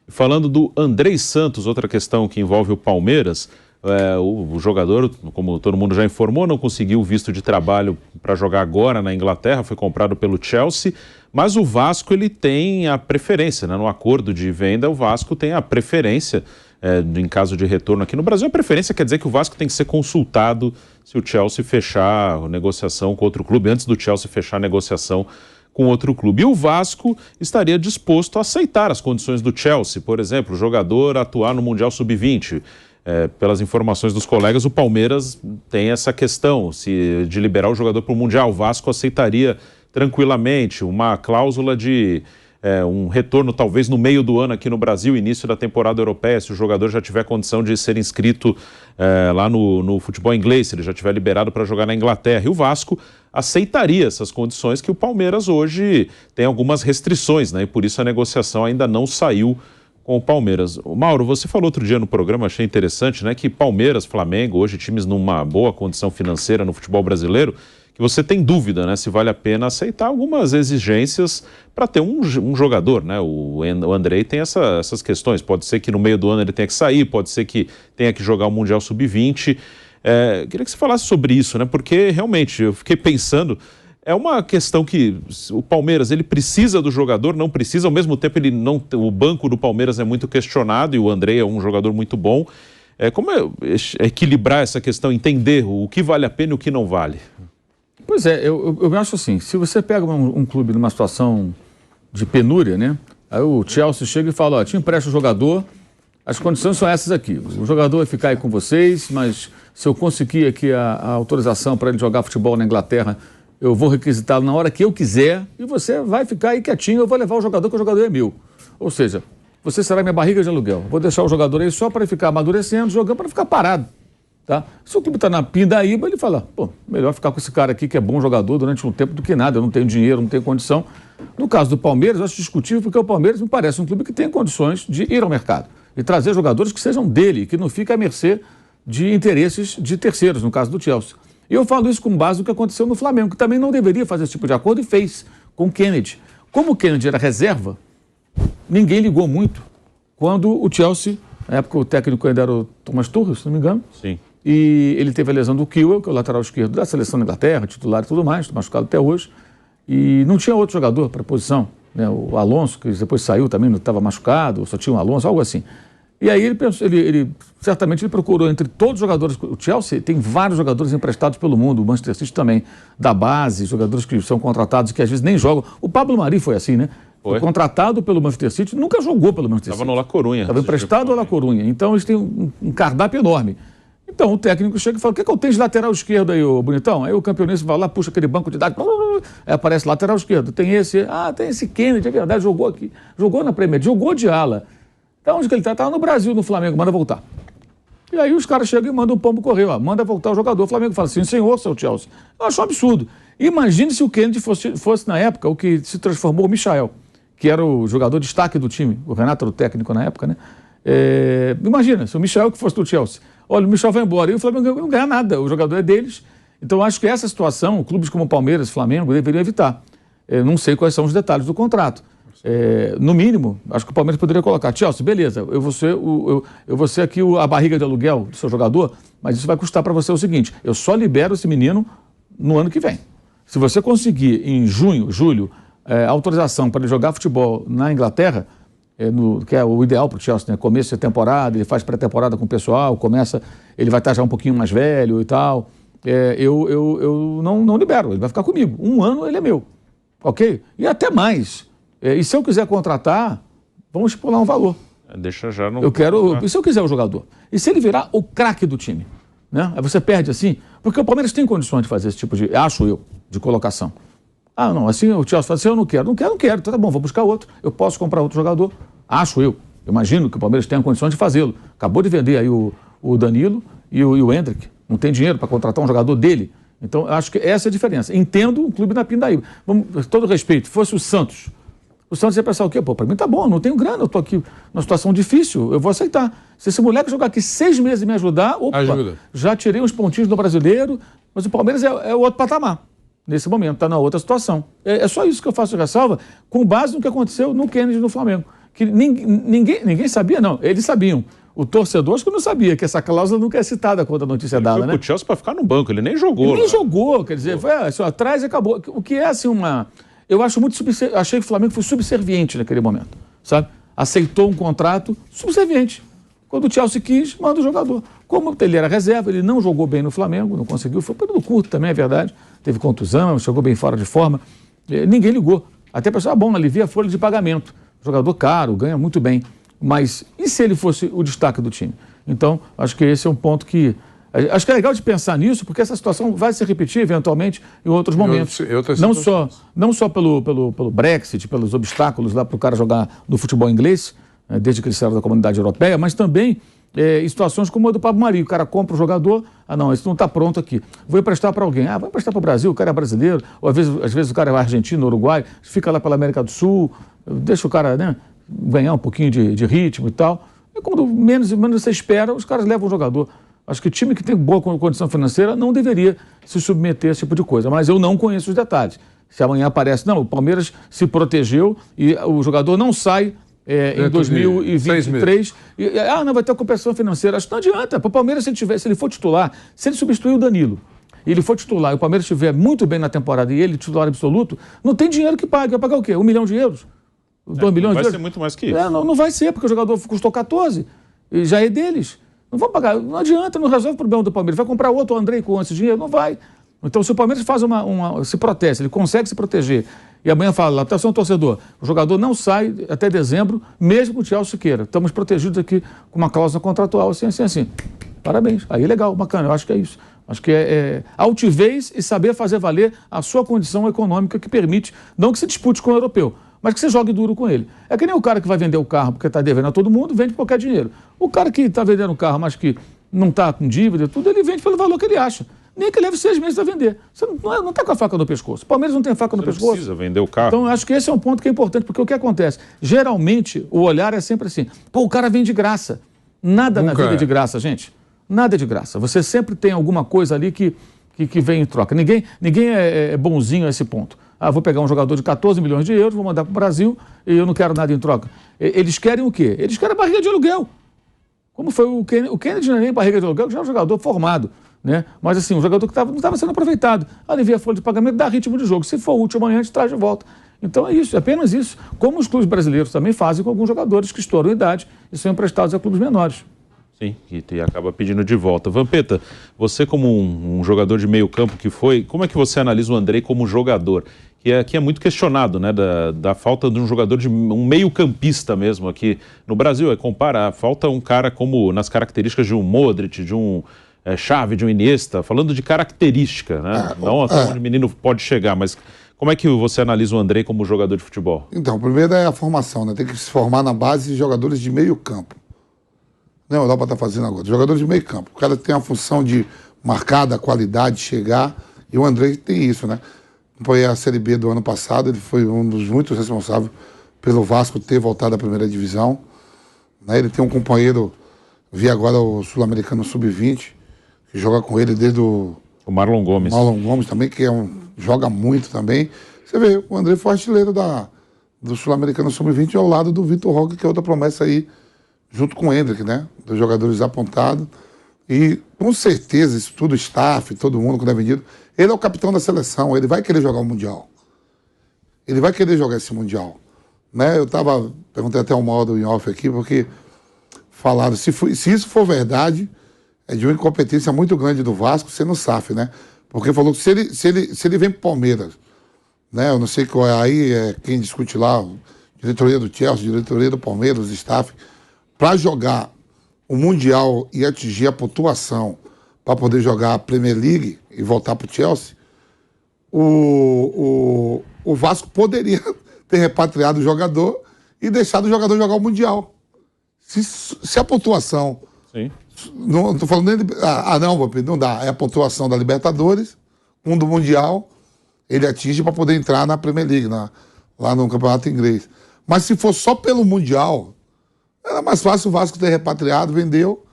Falando do Andrei Santos, outra questão que envolve o Palmeiras, o jogador, como todo mundo já informou, não conseguiu visto de trabalho para jogar agora na Inglaterra, foi comprado pelo Chelsea, mas o Vasco ele tem a preferência, né? No acordo de venda, o Vasco tem a preferência em caso de retorno aqui no Brasil. A preferência quer dizer que o Vasco tem que ser consultado se o Chelsea fechar a negociação com outro clube, antes do Chelsea fechar a negociação com outro clube. E o Vasco estaria disposto a aceitar as condições do Chelsea, por exemplo, o jogador atuar no Mundial Sub-20. Pelas informações dos colegas, o Palmeiras tem essa questão de liberar o jogador para o Mundial. O Vasco aceitaria tranquilamente uma cláusula de um retorno talvez no meio do ano aqui no Brasil, início da temporada europeia, se o jogador já tiver condição de ser inscrito lá no futebol inglês, se ele já tiver liberado para jogar na Inglaterra. E o Vasco aceitaria essas condições, que o Palmeiras hoje tem algumas restrições, né? E por isso a negociação ainda não saiu com o Palmeiras. Mauro, você falou outro dia no programa, achei interessante, né, que Palmeiras, Flamengo, hoje times numa boa condição financeira no futebol brasileiro, que você tem dúvida, né, se vale a pena aceitar algumas exigências para ter um jogador, né? O Andrei tem essas questões, pode ser que no meio do ano ele tenha que sair, pode ser que tenha que jogar o Mundial Sub-20. Queria que você falasse sobre isso, né, porque realmente eu fiquei pensando, é uma questão que o Palmeiras ele precisa do jogador, não precisa, ao mesmo tempo o banco do Palmeiras é muito questionado e o Andrei é um jogador muito bom. Como equilibrar essa questão, entender o que vale a pena e o que não vale? Pois é, eu acho assim, se você pega um clube numa situação de penúria, né? Aí o Chelsea chega e fala, ó, te empresto o jogador, as condições são essas aqui, o jogador vai ficar aí com vocês, mas se eu conseguir aqui a autorização para ele jogar futebol na Inglaterra, eu vou requisitá-lo na hora que eu quiser e você vai ficar aí quietinho, eu vou levar o jogador, que o jogador é meu. Ou seja, você será minha barriga de aluguel. Vou deixar o jogador aí só para ele ficar amadurecendo, jogando, para ficar parado. Tá? Se o clube está na pindaíba, ele fala, pô, melhor ficar com esse cara aqui que é bom jogador durante um tempo do que nada, eu não tenho dinheiro, não tenho condição. No caso do Palmeiras, eu acho discutível porque o Palmeiras me parece um clube que tem condições de ir ao mercado e trazer jogadores que sejam dele, que não fiquem à mercê de interesses de terceiros, no caso do Chelsea. E eu falo isso com base no que aconteceu no Flamengo, que também não deveria fazer esse tipo de acordo e fez com o Kennedy. Como o Kennedy era reserva, ninguém ligou muito quando o Chelsea, na época o técnico ainda era o Thomas Tuchel, se não me engano. Sim. E ele teve a lesão do Chilwell, que é o lateral esquerdo da seleção da Inglaterra, titular e tudo mais, machucado até hoje. E não tinha outro jogador para a posição, né? O Alonso, que depois saiu também, não estava machucado, só tinha um Alonso, algo assim. E aí ele pensou, certamente ele procurou entre todos os jogadores, o Chelsea tem vários jogadores emprestados pelo mundo, o Manchester City também, da base, jogadores que são contratados que às vezes nem jogam. O Pablo Mari foi assim, né? Foi contratado pelo Manchester City, nunca jogou pelo Manchester City. Estava no La Coruña. Estava emprestado ao La Coruña. Então eles têm um cardápio enorme. Então o técnico chega e fala, o que eu tenho de lateral esquerdo aí, ô bonitão? Aí o campeonense vai lá, puxa aquele banco de dados, aí aparece lateral esquerdo. Tem esse Kennedy, é verdade, jogou aqui. Jogou na Premier, jogou de ala. Então onde que ele está? Estava no Brasil, no Flamengo, manda voltar. E aí os caras chegam e mandam um pombo correr, ó, manda voltar o jogador. O Flamengo fala assim, senhor, seu Chelsea. Eu acho um absurdo. Imagine se o Kennedy fosse na época o que se transformou o Michael, que era o jogador destaque do time. O Renato era o técnico na época, né? Imagina, se o Michael que fosse do Chelsea. Olha, o Michel vai embora e o Flamengo não ganha nada, o jogador é deles. Então, acho que essa situação, clubes como Palmeiras, Flamengo, deveriam evitar. Não sei quais são os detalhes do contrato. No mínimo, acho que o Palmeiras poderia colocar, Chelsea, beleza, eu vou ser aqui a barriga de aluguel do seu jogador, mas isso vai custar para você o seguinte, eu só libero esse menino no ano que vem. Se você conseguir, em junho, julho, autorização para ele jogar futebol na Inglaterra, que é o ideal para o Chelsea, né? Começo de temporada, ele faz pré-temporada com o pessoal, ele vai estar já um pouquinho mais velho e tal. Eu não libero, ele vai ficar comigo. Um ano ele é meu, ok? E até mais. E se eu quiser contratar, vamos estipular um valor. Deixa já no... E se eu quiser o jogador? E se ele virar o craque do time? Né? Aí você perde assim, porque o Palmeiras tem condições de fazer esse tipo de, acho eu, de colocação. Ah, não, assim o Chelsea fala assim, eu não quero, então tá bom, vou buscar outro, eu posso comprar outro jogador, acho eu. Imagino que o Palmeiras tenha condições de fazê-lo. Acabou de vender aí o Danilo e o Endrick, não tem dinheiro para contratar um jogador dele. Então, eu acho que essa é a diferença. Entendo o clube na pindaíba. Vamos, todo respeito, fosse o Santos ia pensar o quê? Pô, para mim tá bom, não tenho grana, eu tô aqui numa situação difícil, eu vou aceitar. Se esse moleque jogar aqui 6 meses e me ajudar, já tirei uns pontinhos do brasileiro, mas o Palmeiras é outro patamar. Nesse momento, está na outra situação. É só isso que eu faço de ressalva, com base no que aconteceu no Kennedy no Flamengo. que ninguém sabia, não. Eles sabiam. O torcedor acho que não sabia que essa cláusula nunca é citada quando a notícia é dada, né? Ele foi pro Chelsea para ficar no banco, ele nem jogou. Ele nem jogou, quer dizer, foi assim, atrás e acabou. O que é assim Eu acho muito achei que o Flamengo foi subserviente naquele momento, sabe? Aceitou um contrato subserviente. Quando o Chelsea quis, manda o jogador. Como ele era reserva, ele não jogou bem no Flamengo, não conseguiu, foi um período curto também, é verdade. Teve contusão, chegou bem fora de forma. Ninguém ligou. Até pensou, bom, alivia a folha de pagamento. Jogador caro, ganha muito bem. Mas e se ele fosse o destaque do time? Então, acho que esse é um ponto que... Acho que é legal de pensar nisso, porque essa situação vai se repetir eventualmente em outros momentos. Não só pelo Brexit, pelos obstáculos lá para o cara jogar no futebol inglês, desde que ele saiu da comunidade europeia, mas também em situações como a do Pablo Mari. O cara compra o jogador, não, esse não está pronto aqui. Vou emprestar para alguém. Vou emprestar para o Brasil, o cara é brasileiro. Ou às vezes o cara é argentino, uruguai, fica lá pela América do Sul, deixa o cara, né, ganhar um pouquinho de ritmo e tal. E quando menos você espera, os caras levam o jogador. Acho que o time que tem boa condição financeira não deveria se submeter a esse tipo de coisa. Mas eu não conheço os detalhes. Se amanhã aparece, não, o Palmeiras se protegeu e o jogador não sai em 2023. Não, vai ter compensação financeira. Acho que não adianta. Para o Palmeiras, se ele for titular, se ele substituir o Danilo, e ele for titular e o Palmeiras estiver muito bem na temporada e ele titular absoluto, não tem dinheiro que pague. Vai pagar o quê? 1 milhão de euros? 2 milhões de euros? Vai ser muito mais que isso. Não vai ser, porque o jogador custou 14 e já é deles. Não vão pagar, não adianta, não resolve o problema do Palmeiras. Vai comprar outro Andrei com esse dinheiro? Não vai. Então, se o Palmeiras faz se protege, ele consegue se proteger, e amanhã fala, atenção torcedor, o jogador não sai até dezembro, mesmo que o Chelsea queira. Estamos protegidos aqui com uma cláusula contratual, assim. Parabéns. Aí é legal, bacana, eu acho que é isso. Acho que é altivez e saber fazer valer a sua condição econômica que permite, não que se dispute com o europeu, mas que você jogue duro com ele. É que nem o cara que vai vender o carro porque está devendo a todo mundo, vende por qualquer dinheiro. O cara que está vendendo o carro, mas que não está com dívida e tudo, ele vende pelo valor que ele acha. Nem que leve 6 meses a vender. Você não está com a faca no pescoço. O Palmeiras não tem faca no pescoço. Não precisa vender o carro. Então, eu acho que esse é um ponto que é importante, porque o que acontece? Geralmente, o olhar é sempre assim, o cara vem de graça. Nada na vida é de graça, gente. Nada é de graça. Você sempre tem alguma coisa ali que vem em troca. Ninguém é bonzinho a esse ponto. Vou pegar um jogador de 14 milhões de euros, vou mandar para o Brasil e eu não quero nada em troca. Eles querem o quê? Eles querem a barriga de aluguel. Como foi o Kennedy, não é nem barriga de aluguel, já é um jogador formado, né? Mas assim, um jogador que não estava sendo aproveitado. Alivia a folha de pagamento, dá ritmo de jogo. Se for útil amanhã, a gente traz de volta. Então é isso, é apenas isso. Como os clubes brasileiros também fazem com alguns jogadores que estouram a idade e são emprestados a clubes menores. Sim, e acaba pedindo de volta. Vampeta, você como um jogador de meio campo que foi, como é que você analisa o Andrei como jogador? Que é muito questionado, né, da falta de um jogador, de um meio campista mesmo aqui no Brasil. Falta um cara como nas características de um Modric, de um Xavi, de um Iniesta, falando de característica, né? Não até onde o menino pode chegar, mas como é que você analisa o Andrei como jogador de futebol? Então, primeiro é a formação, né? Tem que se formar na base de jogadores de meio campo. Não, dá para estar fazendo agora. Jogadores de meio campo. O cara tem a função de marcar, da qualidade, chegar. E o Andrei tem isso, né? Foi a Série B do ano passado, ele foi um dos muitos responsáveis pelo Vasco ter voltado à primeira divisão. Né? Ele tem um companheiro, vi agora o Sul-Americano Sub-20, que joga com ele desde o Marlon Gomes. Marlon Gomes também, que joga muito também. Você vê, o Andrei foi artilheiro do Sul-Americano Sub-20 ao lado do Vitor Roque, que é outra promessa aí, junto com o Hendrick, né? Dos jogadores apontados. E com certeza, isso tudo, staff, todo mundo quando é vendido, ele é o capitão da seleção, ele vai querer jogar o Mundial. Ele vai querer jogar esse Mundial. Né? Perguntei até uma hora em off aqui, porque falaram, se isso for verdade, é de uma incompetência muito grande do Vasco sendo SAF, né? Porque falou que se ele vem pro Palmeiras, né? Eu não sei qual é aí, quem discute lá, diretoria do Chelsea, diretoria do Palmeiras, os staff, para jogar o Mundial e atingir a pontuação para poder jogar a Premier League e voltar para o Chelsea, o Vasco poderia ter repatriado o jogador e deixado o jogador jogar o Mundial. Se a pontuação... Sim. Não estou falando nem de... não dá. É a pontuação da Libertadores, do Mundial, ele atinge para poder entrar na Premier League, lá no Campeonato Inglês. Mas se for só pelo Mundial... Era mais fácil o Vasco ter repatriado, vendeu,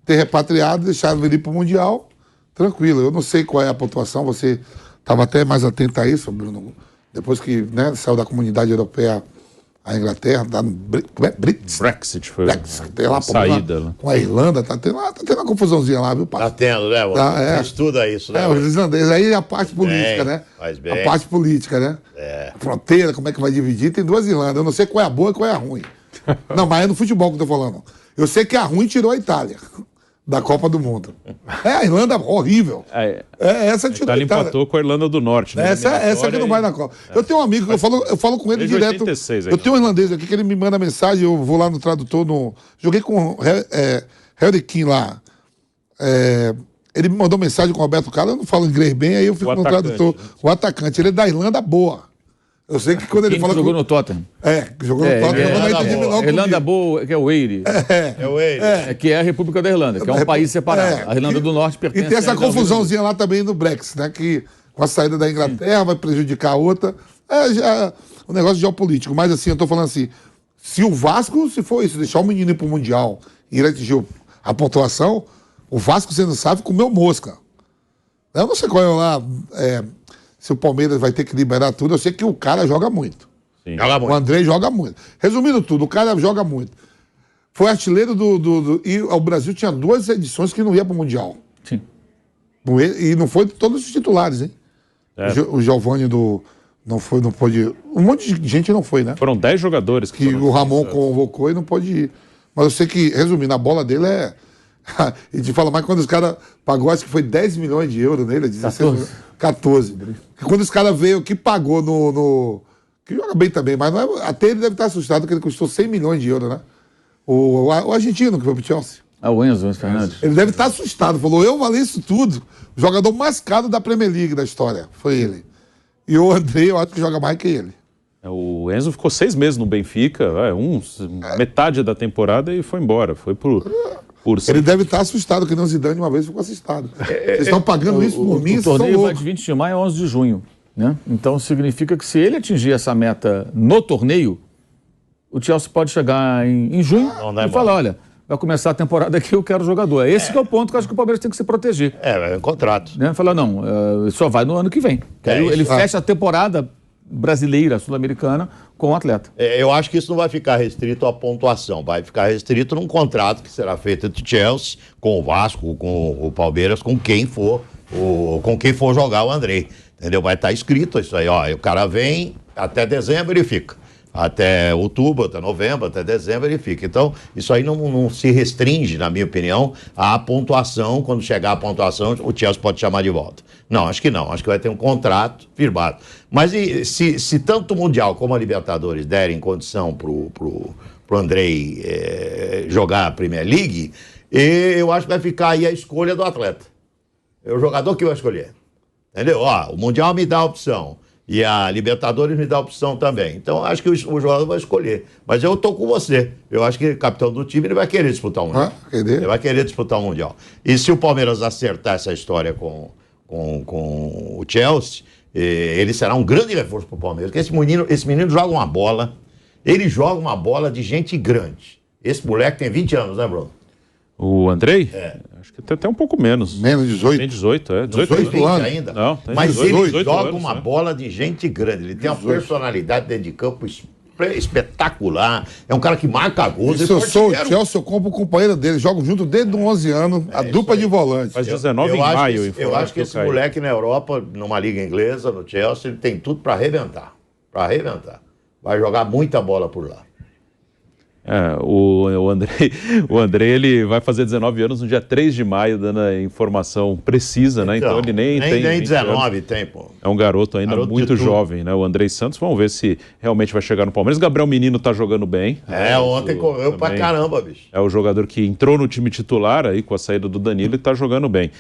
ter repatriado, deixar ele ir para o Mundial, tranquilo. Eu não sei qual é a pontuação, você estava até mais atento a isso, Bruno, depois que, né, saiu da Comunidade Europeia a Inglaterra, tá no Brexit foi tem lá, a saída. Com a Irlanda, tá tendo uma confusãozinha lá, viu, pai? Tá tendo, né? Tá, estuda isso, né? Os islandeses, aí é a parte política, né? Faz bem. A parte política, né? A fronteira, como é que vai dividir, tem 2 Irlandas. Eu não sei qual é a boa e qual é a ruim. Não, mas é no futebol que eu tô falando. Eu sei que a ruim tirou a Itália da Copa do Mundo. A Irlanda horrível. Essa tirou a Itália. Empatou com a Irlanda do Norte. Né? Essa que não vai na Copa. Eu tenho um amigo que eu falo com ele direto. 86, eu tenho um irlandês aqui que ele me manda mensagem, eu vou lá no tradutor, joguei com Harry King lá. Ele me mandou mensagem com o Roberto Carlos, eu não falo inglês bem, aí eu fico no tradutor. Né? O atacante, ele é da Irlanda boa. Eu sei que quando ele fala. Jogou no Tottenham. Jogou no Tottenham, eu não entendi melhor. Irlanda boa, que é o Eire. É o Eire. Que é a República da Irlanda, que é um país separado. A Irlanda do Norte pertence. E tem essa confusãozinha lá também no Brexit, né? Que com a saída da Inglaterra vai prejudicar a outra. Um negócio geopolítico. Mas assim, eu tô falando assim, se o Vasco, se for isso, deixar o menino ir pro Mundial e ele atingir a pontuação, o Vasco, sendo sábio, comeu mosca. Eu não sei qual é lá. Se o Palmeiras vai ter que liberar tudo, eu sei que o cara joga muito. Sim. Joga muito. O Andrei joga muito. Resumindo tudo, o cara joga muito. Foi artilheiro e o Brasil tinha 2 edições que não ia para o Mundial. Sim. E não foi todos os titulares, hein? O Giovani não pôde. Um monte de gente não foi, né? Foram 10 jogadores que o Ramon convocou e não pôde ir. Mas eu sei que, resumindo, a bola dele é. E te fala mais quando os caras pagou, acho que foi 10 milhões de euros nele, 14. E quando os caras veio que pagou que joga bem também, mas não é, até ele deve estar assustado que ele custou 100 milhões de euros, né? O argentino que foi pro Chelsea. O Enzo Fernandes. Ele deve estar assustado. Falou, eu valei isso tudo. O jogador mais caro da Premier League da história foi ele. E o Andrei, eu acho que joga mais que ele. O Enzo ficou 6 meses no Benfica, metade da temporada e foi embora. Foi por ele deve estar assustado, que nem o Zidane uma vez ficou assustado. Vocês estão pagando isso por mim, o torneio vai de 20 de maio a 11 de junho. Né? Então significa que se ele atingir essa meta no torneio, o Chelsea pode chegar em junho e falar, olha, vai começar a temporada aqui, eu quero jogador. Esse que é o ponto que eu acho que o Palmeiras tem que se proteger. É um contrato. Né? Falar, não, só vai no ano que vem. Aí ele fecha a temporada brasileira, sul-americana, com o atleta. Eu acho que isso não vai ficar restrito à pontuação, vai ficar restrito num contrato que será feito entre o Chelsea, com o Vasco, com o Palmeiras, com quem for jogar o Andrei. Entendeu? Vai estar escrito isso aí, ó. O cara vem até dezembro ele fica. Até outubro, até novembro, até dezembro ele fica. Então, isso aí não se restringe, na minha opinião, à pontuação. Quando chegar a pontuação, o Chelsea pode chamar de volta. Não, acho que não. Acho que vai ter um contrato firmado. Mas se tanto o Mundial como a Libertadores derem condição pro Andrei jogar a Premier League, eu acho que vai ficar aí a escolha do atleta. É o jogador que vai escolher. Entendeu? Ó, o Mundial me dá a opção. E a Libertadores me dá a opção também. Então, acho que o jogador vai escolher. Mas eu tô com você. Eu acho que o capitão do time ele vai querer disputar o Mundial. Ele vai querer disputar o Mundial. E se o Palmeiras acertar essa história com o Chelsea, ele será um grande reforço para o Palmeiras. Porque esse menino joga uma bola. Ele joga uma bola de gente grande. Esse moleque tem 20 anos, né, Bruno? O Andrei? Acho que tem até um pouco menos. Menos 18? Tem 18, 18 anos ainda. Não, tem mas 18, ele joga anos, uma bola de gente grande. Ele tem uma personalidade dentro de campo espetacular. É um cara que marca gols. Se eu sou o Chelsea, eu compro o companheiro dele. Jogo junto desde os 11 anos, a dupla de volante. Faz 19 em maio. Eu acho que esse moleque na Europa, numa liga inglesa, no Chelsea, ele tem tudo para arrebentar. Vai jogar muita bola por lá. O Andrei ele vai fazer 19 anos no dia 3 de maio, dando a informação precisa, né? Então ele nem tem 19 tem, pô. É um garoto ainda muito jovem, né? O Andrei Santos. Vamos ver se realmente vai chegar no Palmeiras. Gabriel Menino tá jogando bem. Ontem correu pra caramba, bicho. É o jogador que entrou no time titular aí com a saída do Danilo e tá jogando bem.